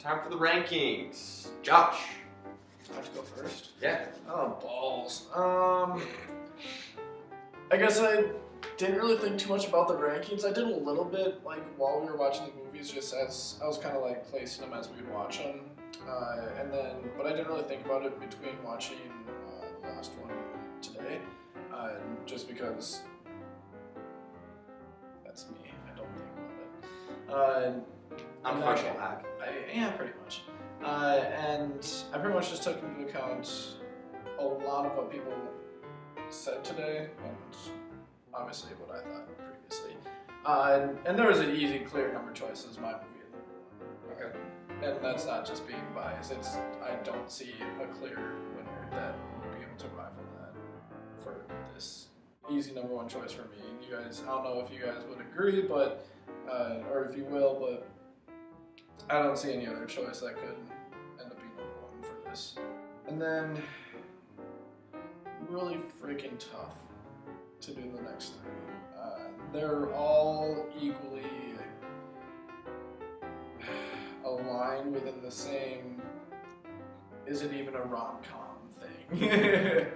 time for the rankings. Josh. I have to go first? Yeah. Oh, balls. I guess I didn't really think too much about the rankings. I did a little bit, like, while we were watching the movies, just as I was kind of, like, placing them as we would watch them. But I didn't really think about it between watching the last one today, just because that's me. I don't think about it. Unprofessional hack. Yeah, pretty much. And I pretty much just took into account a lot of what people said today, and obviously what I thought previously. And there was an easy, clear number choice as my movie. Okay. And that's not just being biased. It's I don't see a clear winner that would be able to rival that for this easy number one choice for me. You guys, I don't know if you guys would agree, but or if you will, but I don't see any other choice that could end up being number one for this. And then really freaking tough to do the next three. They're all equally aligned within the same, is it even a rom-com thing?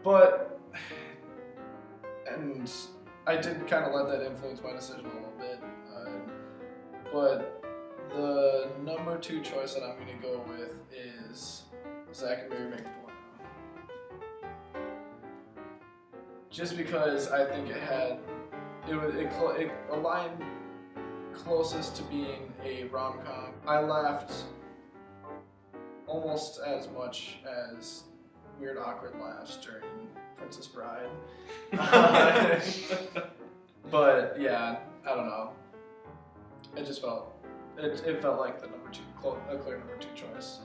But, and I did kind of let that influence my decision a little bit, but the number two choice that I'm going to go with is Zack and Miri Make a Porno. Just because I think it aligned closest to being a rom-com. I laughed almost as much as weird awkward laughs during Princess Bride. But yeah, I don't know. It just felt like the number two, a clear number two choice.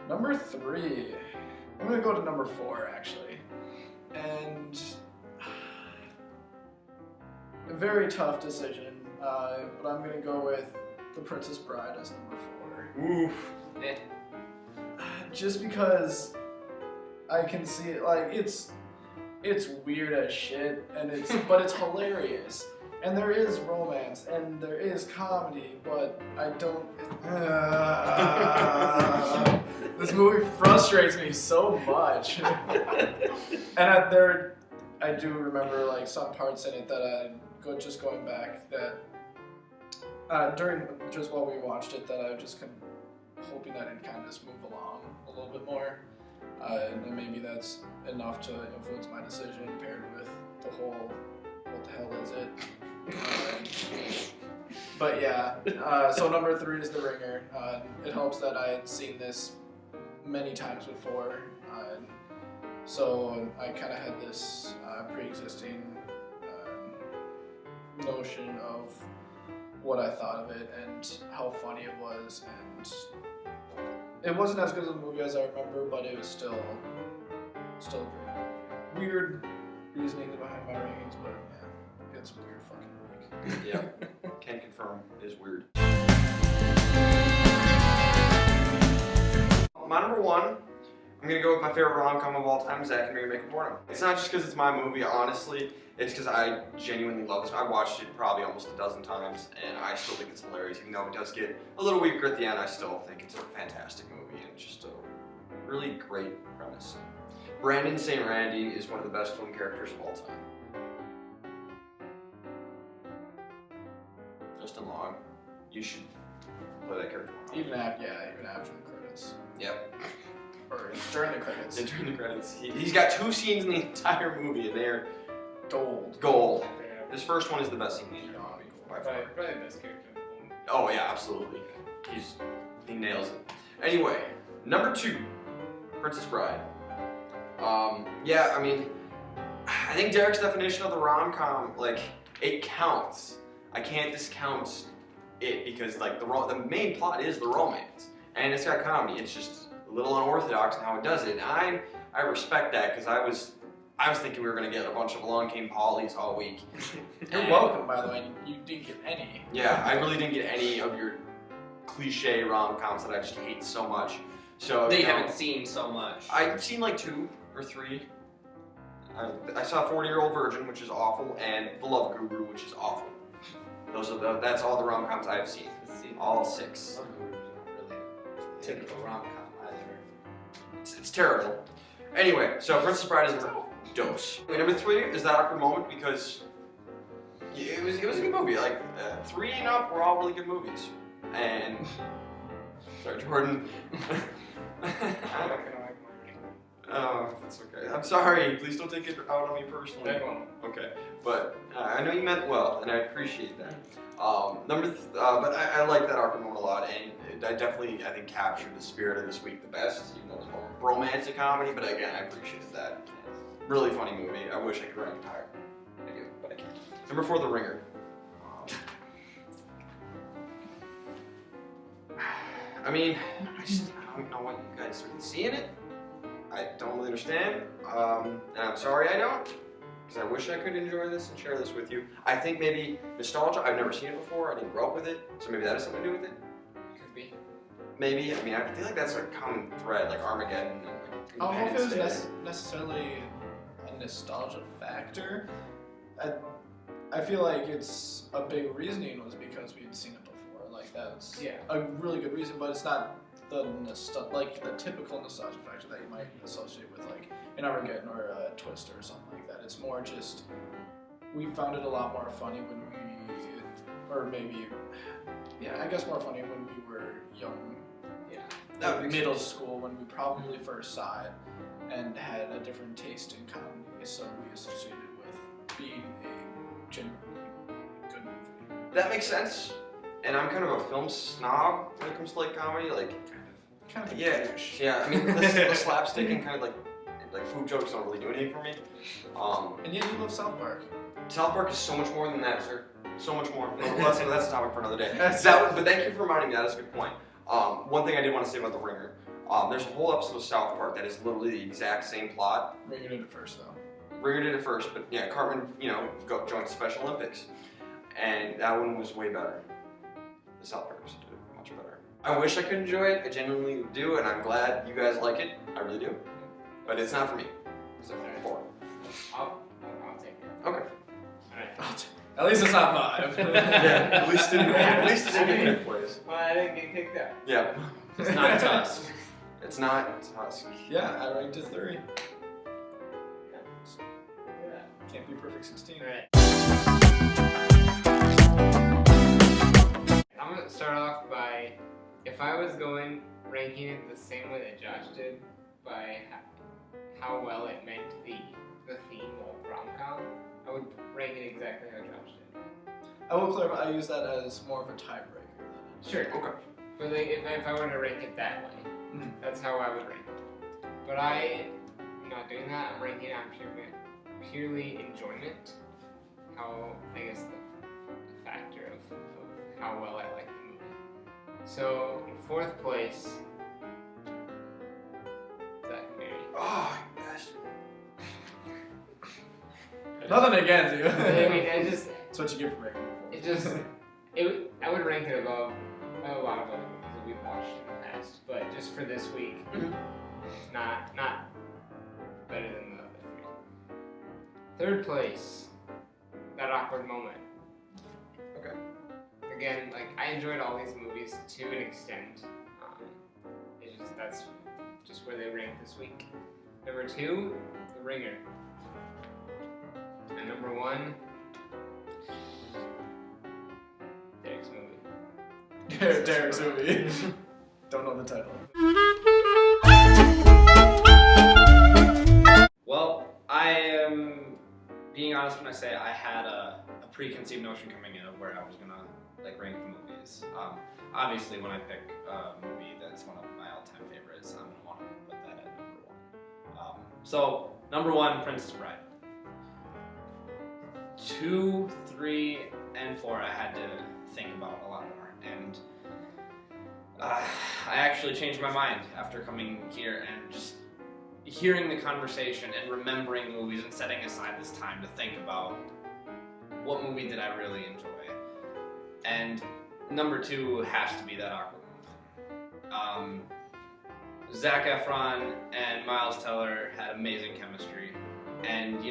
Number three, I'm gonna go to number four actually, and a very tough decision. But I'm gonna go with The Princess Bride as number four. Oof. Eh. Just because I can see it, like it's weird as shit, and but it's hilarious, and there is romance and there is comedy, but I don't. This movie frustrates me so much, and I do remember like some parts in it that just going back that during just while we watched it that I just hoping that it kind of just move along a little bit more, and maybe that's enough to influence my decision paired with the whole what the hell is it? But yeah, so number three is The Ringer. It helps that I had seen this many times before, so I kind of had this pre-existing notion of what I thought of it and how funny it was, and it wasn't as good of a movie as I remember, but it was still a great movie. Weird reasoning behind my rankings, but yeah, it's a weird fucking week. Yeah, can confirm it is weird. My number one, I'm gonna go with my favorite rom-com of all time, Zack and Miri Make a Porno. It's not just because it's my movie, honestly. It's because I genuinely love this. I watched it probably almost a dozen times, and I still think it's hilarious. Even though it does get a little weaker at the end, I still think it's a fantastic movie and just a really great premise. Brandon St. Randy is one of the best film characters of all time. Justin Long, you should play that character more. Even after the credits. Yep. Or during the credits. Yeah, during the credits. He's got 2 scenes in the entire movie, and they're Gold. gold. This first one is the best scene in the entire movie, by far. Probably the best character in the movie. Oh yeah, absolutely. He nails it. Anyway, number 2, Princess Bride. Yeah, I mean, I think Derek's definition of the rom-com, like, it counts. I can't discount it because, like, the main plot is the romance, and it's got comedy. It's just a little unorthodox in how it does it, and I respect that because I was thinking we were gonna get a bunch of Along Came Polly's all week. You're welcome, by the way. You didn't get any. Yeah, I really didn't get any of your cliche rom-coms that I just hate so much. So They haven't seen so much. I've seen like 2 or 3. I saw 40-Year-Old Virgin, which is awful, and The Love Guru, which is awful. That's all the rom-coms I've seen. All 6. typical rom-com either. It's terrible. Anyway, so Princess Bride is number dose. Number 3 is that awkward moment because it was a good movie. Like 3 and up were all really good movies. And sorry, Jordan. Oh, that's okay. I'm sorry. Please don't take it out on me personally. I won't. Okay, but I know you meant well, and I appreciate that. But I like that awkward moment a lot, and I think captured the spirit of this week the best, even though it was more romantic comedy. But again, I appreciated that. Really funny movie. I wish I could rank it higher. I do, but I can't. Number 4, The Ringer. I mean, I don't know what you guys really see in it. I don't really understand, and I'm sorry I don't, because I wish I could enjoy this and share this with you. I think maybe nostalgia. I've never seen it before. I didn't grow up with it, so maybe that has something to do with it. Could be. Maybe. I mean, I feel like that's a common thread, like Armageddon and like I don't know if it Independence was Day. necessarily a nostalgia factor. I feel like it's a big reasoning was because we had seen it before. Like that's Yeah. a really good reason, but it's not the the typical nostalgia factor that you might associate with like an Armageddon or a Twister or something like that. It's more just we found it a lot more funny when I guess more funny when we were young. Yeah. That would Like make middle sense. school when we probably first saw it and had a different taste in comedy, so we associated it with being a genuinely good movie. That makes sense. And I'm kind of a film snob when it comes to like comedy, like Kind of yeah, douche. yeah. I mean, the slapstick and kind of like food jokes don't really do anything for me. And yet you love South Park. South Park is so much more than that, sir. So much more. No, that's a topic for another day. Yes. But thank you for reminding me. That's a good point. One thing I did want to say about The Ringer. There's a whole episode of South Park that is literally the exact same plot. Ringer did it first though. Ringer did it first, but yeah, Cartman, joined the Special Olympics, and that one was way better. The South Park episode did it much better. I wish I could enjoy it. I genuinely do, and I'm glad you guys like it. I really do. But it's not for me. So 4. I'll take it. Okay. Alright. At least it's not 5. Yeah. At least it didn't get 5th place. Well, I didn't get kicked out. Yeah. It's not Tusk. It's not Tusk. Yeah, I ranked it 3. Look at that. Can't be perfect 16. Alright. I'm gonna start off by, if I was ranking it the same way that Josh did, by how well it meant the theme of rom-com, I would rank it exactly how Josh did. I will clarify, I use that as more of a tiebreaker than Sure. Okay. But like, if I were to rank it that way, Mhm. that's how I would rank it. But I'm not doing that. I'm ranking it on purely enjoyment. How, I guess, the factor of how well I like the movie. So, in 4th place, Zack and Mary. Oh, gosh. Nothing against you. I mean, That's what you get for ranking it. I would rank it above a lot of other movies that we've watched in the past. But just for this week, Mhm. not better than the other 3. 3rd place, That Awkward Moment. Okay. Again, like, I enjoyed all these movies to an extent. That's just where they rank this week. Number 2, The Ringer. And number 1, Derek's movie. Derek's movie. Don't know the title. Well, I am being honest when I say I had a preconceived notion coming in of where I was gonna rank the movies. Obviously, when I pick a movie that's one of my all-time favorites, I'm gonna want to put that at number 1. So number 1, Princess Bride. 2, 3, and 4 I had to think about a lot more, and I actually changed my mind after coming here and just hearing the conversation and remembering movies and setting aside this time to think about what movie did I really enjoy. And number 2 has to be That Awkward Moment. Zac Efron and Miles Teller had amazing chemistry, and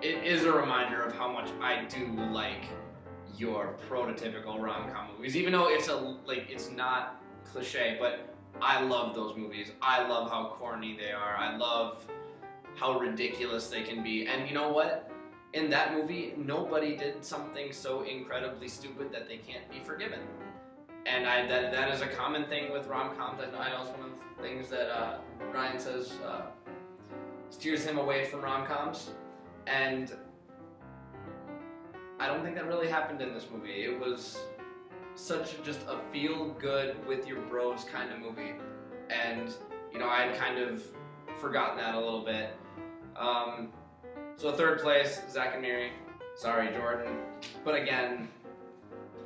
it is a reminder of how much I do like your prototypical rom-com movies, even though it's not cliche, but I love those movies. I love how corny they are. I love how ridiculous they can be. And you know what? In that movie, nobody did something so incredibly stupid that they can't be forgiven. And that is a common thing with rom-coms. I know it's one of the things that Ryan says steers him away from rom-coms. And I don't think that really happened in this movie. It was such just a feel-good with your bros kind of movie. And, you know, I had kind of forgotten that a little bit. So third place, Zack and Miri. Sorry, Jordan. But again,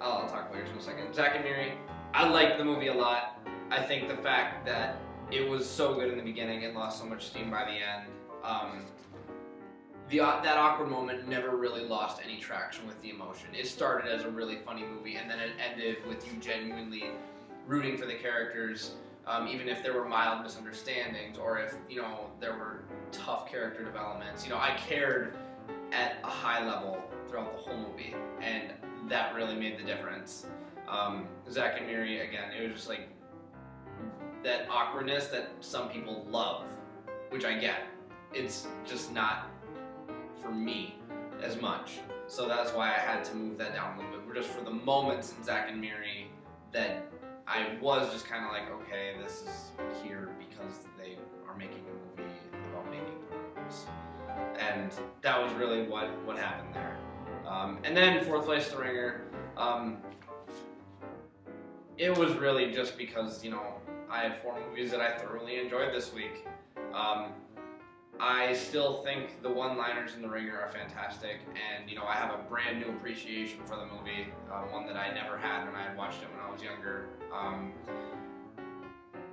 I'll talk about yours in a second. Zack and Miri, I liked the movie a lot. I think the fact that it was so good in the beginning and lost so much steam by the end. That awkward moment never really lost any traction with the emotion. It started as a really funny movie, and then it ended with you genuinely rooting for the characters, even if there were mild misunderstandings or if, you know, there were tough character developments. You know, I cared at a high level throughout the whole movie, and that really made the difference. Zack and Miri, again, it was just like that awkwardness that some people love, which I get. It's just not for me as much. So that's why I had to move that down a little bit. Just for the moments in Zack and Miri that I was just kind of like, okay, this is here because they are making a movie about making films. And that was really what happened there. And then fourth place, The Ringer. It was really just because, you know, I had 4 movies that I thoroughly enjoyed this week. I still think the one-liners in The Ringer are fantastic, and, you know, I have a brand new appreciation for the movie, one that I never had when I had watched it when I was younger.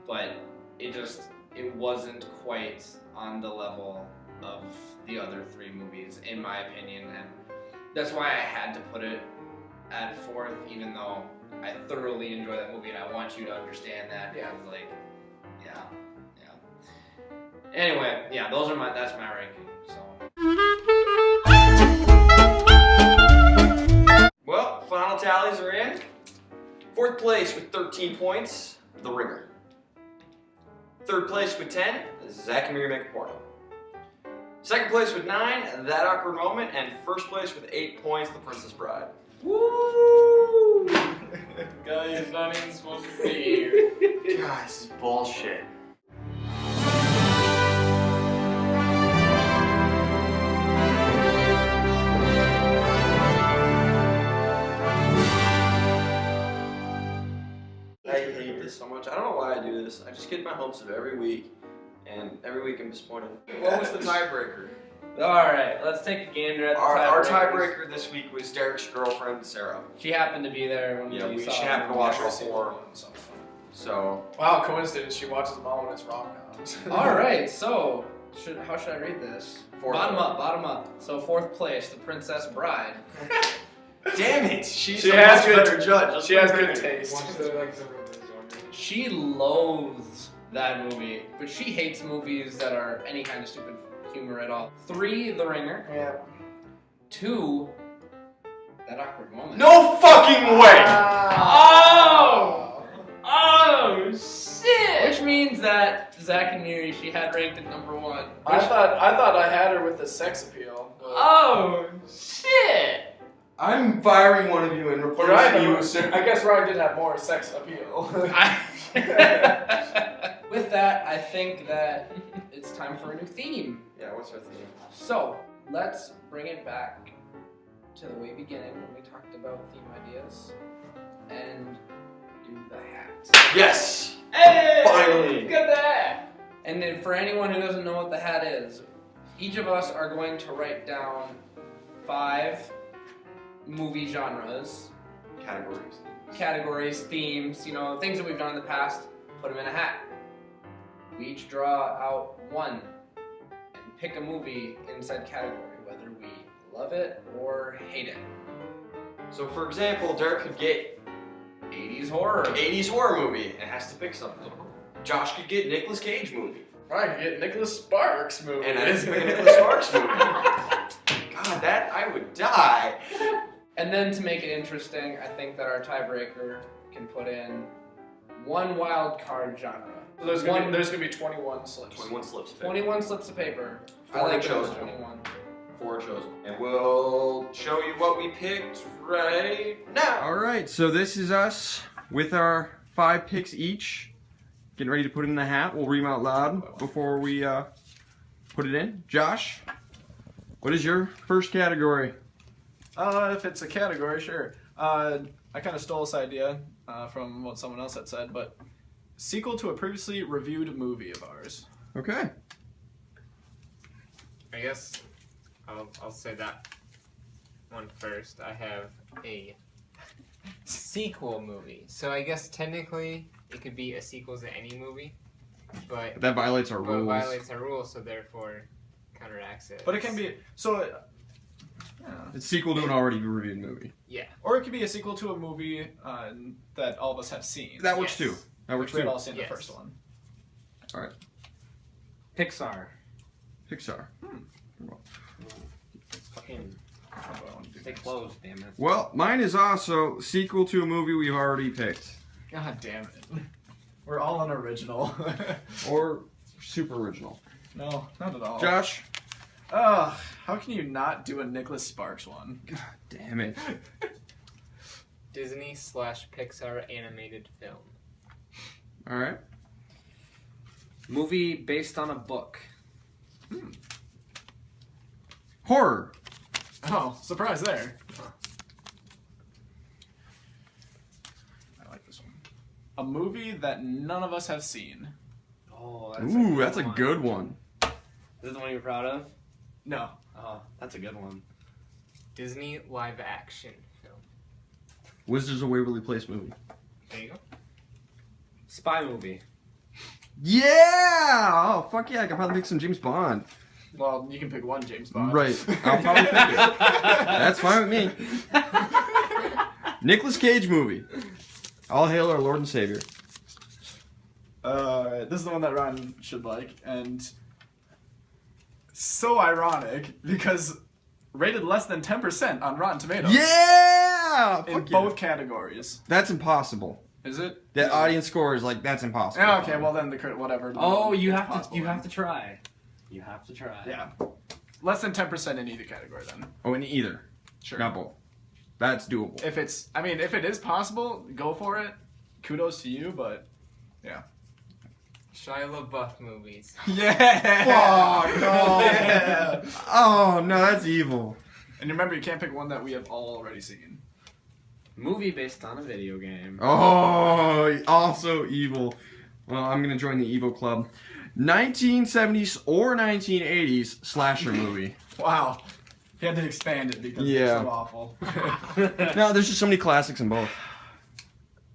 But it wasn't quite on the level of the other 3 movies, in my opinion, and that's why I had to put it at 4th, even though I thoroughly enjoy that movie, and I want you to understand that. Yeah. Because, like, yeah. Anyway, yeah, that's my ranking. So. Well, final tallies are in. 4th place with 13 points, The Ringer. 3rd place with 10, Zack and Miri Make a Porno. 2nd place with 9, That Awkward Moment, and 1st place with 8 points, The Princess Bride. Woo! Guy is not even supposed to be here. God, this is bullshit. I hate this so much. I don't know why I do this. I just get my hopes of every week, and every week I'm disappointed. What was the tiebreaker? Alright, let's take a gander at the Our tiebreakers. tiebreaker this week was Derek's girlfriend, Sarah. She happened to be there when Yeah, we we saw she it. happened to watch all Seen 4. one, so. So, Wow, coincidence. She watches them all when it's rom-coms. Alright, so, how should I read this? 4th. Bottom up. So 4th place, The Princess Bride. Damn it! She's She a has much good- better judge. Let's She has put her good in. taste. Watch the like several movies already. She loathes that movie, but she hates movies that are any kind of stupid humor at all. 3, The Ringer. Yeah. 2, That Awkward Moment. No fucking way! Oh! Oh, shit! Which means that Zack and Miri she had ranked at number 1. I thought I had her with the sex appeal. But Oh, shit! I'm firing one of you and replacing Ryan, you with Sarah. I guess Ryan did have more sex appeal. With that, I think that it's time for a new theme. Yeah, what's our theme? So, let's bring it back to the way beginning when we talked about theme ideas and do the hat. Yes! Hey! Finally! Look at that! And then for anyone who doesn't know what the hat is, each of us are going to write down 5 movie genres, categories, themes, you know, things that we've done in the past, put them in a hat. We each draw out 1 and pick a movie in said category, whether we love it or hate it. So, for example, Derek could get 80s horror. 80s horror movie. It has to pick something. Josh could get Nicolas Cage movie. Ryan could get Nicholas Sparks movie. And I didn't pick a Nicolas Sparks movie. God, that I would die. And then to make it interesting, I think that our tiebreaker can put in one wild card genre. So there's gonna be 21 slips. 21 slips. 21 slips of paper. Four I like chosen. 21. 4 chosen. And we'll show you what we picked right now. All right, so this is us with our 5 picks each. Getting ready to put it in the hat. We'll read them out loud before we put it in. Josh, what is your first category? If it's a category, sure. I kind of stole this idea from what someone else had said, but sequel to a previously reviewed movie of ours. Okay. I guess I'll say that one first. I have a sequel movie, so I guess technically it could be a sequel to any movie, but That violates our it rules. violates our rules, so therefore counteracts it. But it can be so. It's sequel to an already reviewed movie. Yeah. Or it could be a sequel to a movie that all of us have seen. That works Yes. too. That works Which we had too. all seen Yes. the first one. Pixar. Pixar. Fucking Which one do I want to do stay next? closed, damn it. Well, mine is also sequel to a movie we've already picked. God damn it. We're all unoriginal. Or super original. No, not at all. Josh? Ugh, how can you not do a Nicholas Sparks one? Damn it. Disney/Pixar animated film. Alright. Movie based on a book. Horror. Oh, surprise there. I like this one. A movie that none of us have seen. Oh, Ooh, that's a good one. Is it the one you're proud of? No. Oh, that's a good one. Disney live action film. Wizards of Waverly Place movie. There you go. Spy movie. Yeah! Oh, fuck yeah, I can probably pick some James Bond. Well, you can pick one James Bond. Right. I'll probably pick it. That's fine with me. Nicolas Cage movie. All hail our Lord and Savior. This is the one that Ryan should like, and so ironic because rated less than 10% on Rotten Tomatoes. Yeah! In Fuck yeah. both categories. That's impossible. Is it? The audience score is like, that's impossible. Yeah, okay, well then whatever. Oh, you It's have to. possible You then. have to try. You have to try. Yeah. Less than 10% in either category then. Oh, in either. Sure. Not both. That's doable. If it is possible, go for it. Kudos to you, but yeah. Shia LaBeouf movies. Yeah. Fuck, no. Yeah. Oh, no, that's evil. And remember, you can't pick one that we have all already seen. Movie based on a video game. Oh, also evil. Well, I'm going to join the evil club. 1970s or 1980s slasher movie. Wow. He had to expand it because Yeah. it's so awful. No, there's just so many classics in both.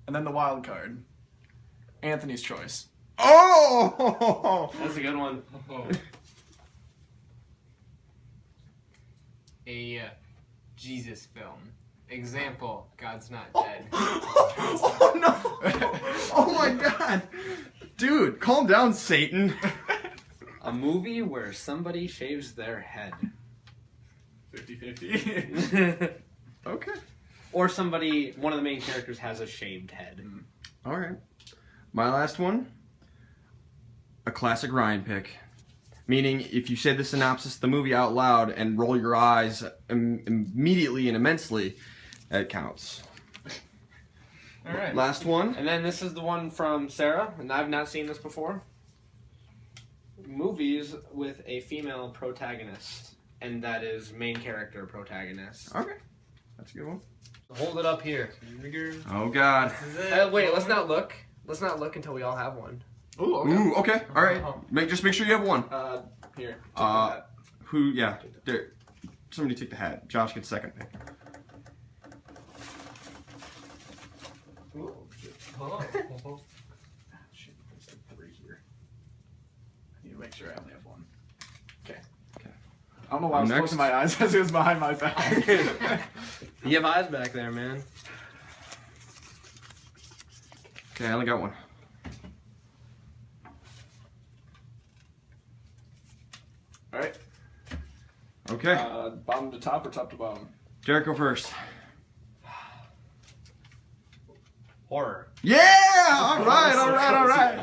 And then the wild card. Anthony's choice. Oh! That's a good one. A Jesus film. Example, God's Not Dead. Oh no! Oh my god! Dude, calm down, Satan. A movie where somebody shaves their head. 50-50. Okay. Or one of the main characters has a shaved head. Alright. My last one. A classic Ryan pick. Meaning, if you say the synopsis of the movie out loud and roll your eyes immediately and immensely, that counts. Alright. Last one. And then this is the one from Sarah, and I've not seen this before. Movies with a female protagonist, and that is main character protagonist. Okay. That's a good one. Hold it up here. Oh god. Wait, let's not look. Let's not look until we all have one. Ooh, okay. Ooh, okay. Alright. Just make sure you have one. Here. take Uh, that. Who, yeah. There. Somebody take the hat. Josh gets second pick. Shit, there's like 3 here. I need to make sure I only have one. Okay. Okay. I don't know why I was Next. closing my eyes as it was behind my back. You have eyes back there, man. Okay, I only got one. Alright. Okay. Bottom to top or top to bottom? Jericho first. Horror. Yeah! All right, all right, all right.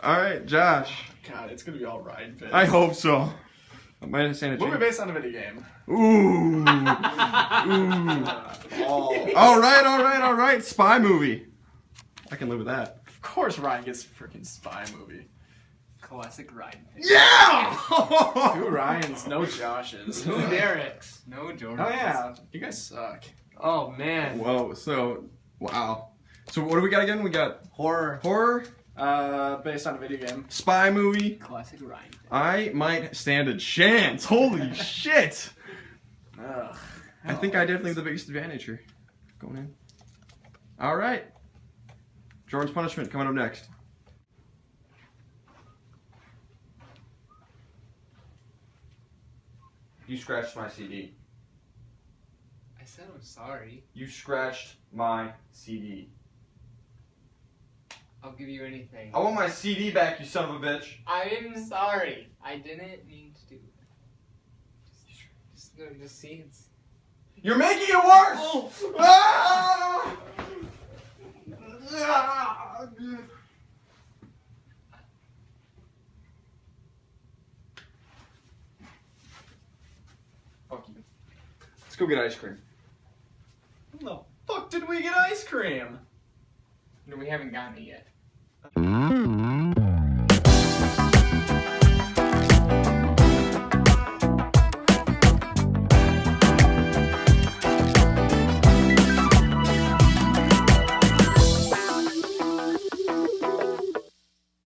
All right, Josh. God, it's gonna be all right, bitch. I hope so. Am I saying a Movie change? based on a video game. Ooh. Ooh. All right, all right, all right. Spy movie. I can live with that. Of course, Ryan gets freaking spy movie. Classic Ryan. Yeah! Two Ryans, no Joshes. No Derek's. No Jordan. Oh yeah, you guys suck. Oh man. Whoa, so, wow. So what do we got again? We got Horror. horror, Based on a video game. spy movie. Classic Ryan. I might stand a chance. Holy shit! Ugh. I think I definitely have the biggest advantage here. Going in. All right. Jordan's punishment coming up next. You scratched my CD. I said I'm sorry. You scratched my CD. I'll give you anything. I want my CD back, you son of a bitch. I'm sorry. I didn't mean to do that. Just see it's. You're making it worse! Ah! Ah! Fuck you. Let's go get ice cream. When the fuck did we get ice cream? No, we haven't gotten it yet.